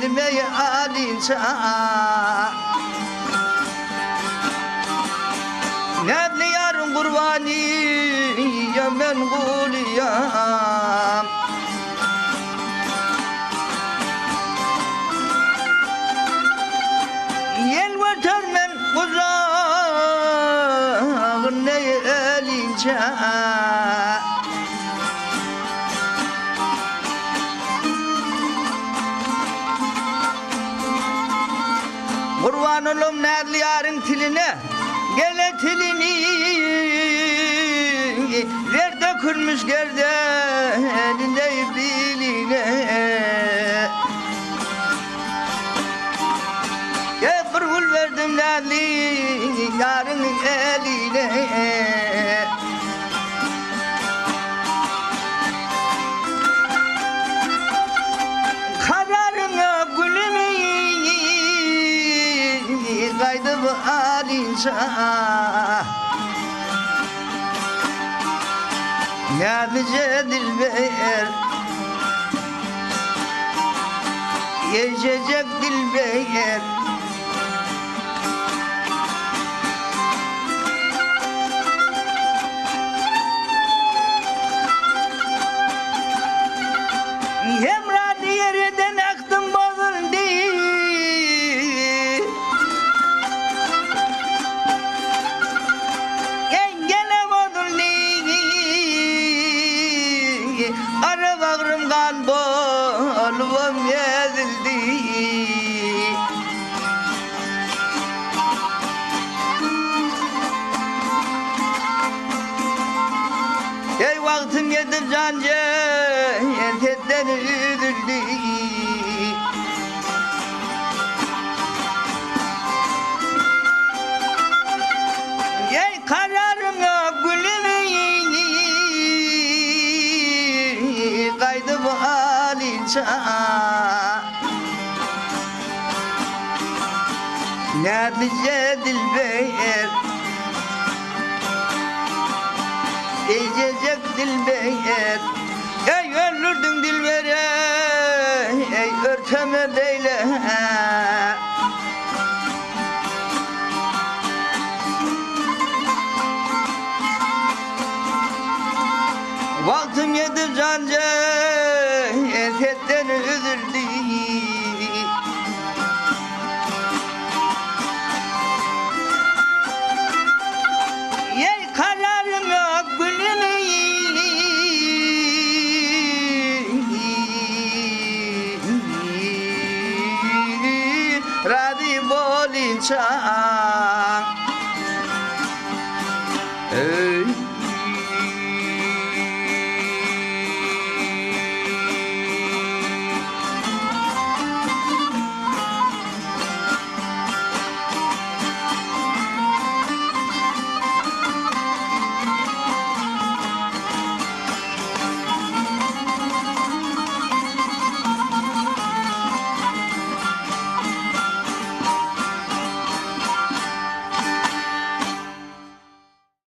Gelmeye alinca Nebli yarın kurbanı ya ben kuliyam Yel vatar men uzağın ne elince Kurban olum nerli yarın tiline Gele tilini ver dökülmüş gerdeninde biline Gel kırgul verdim nerli yarın eline Kararına gülümü kaydı bu alinca Nerede dilber Geçecek dilber Emrah yerden aktım bozuldu Engele bozuldu Ara bağrım kan bolum ezildi Ey vaktim yetip cancı Erkekten üzüldü Ey kararım yok gülümü Kaydı bu alinca Nerede dilber Geçecek dilber Ey öldürdün dilbere Ey örteme beyle Vaktim yedi canca Erkekten üzüldü Ey kararım yok gülümü Radhi bolinca